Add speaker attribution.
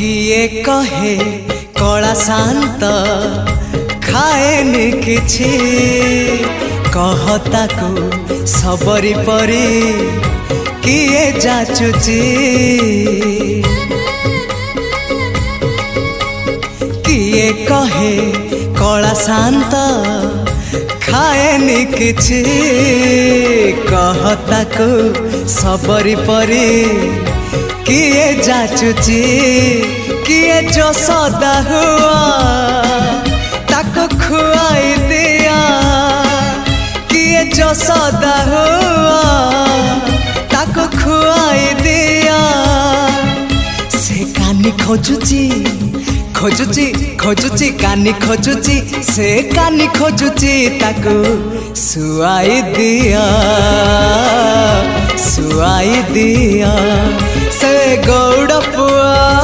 Speaker 1: किए कहे कला शांत खाएनि किछि कहता को सबरी परी किए जाचुची किए कहे कला शांत खाएनि किछि कहता को सबरी परी किए जाचुची किए जो सदा हुआ ताको खुआई दिया किए जो सदा हुआ ताको खुआई दिया से कानी खोजुची खोजुची खोजुची कानी खोजुची से कानी खोजुची ताको सुआई दिया से गौड़ पुआ।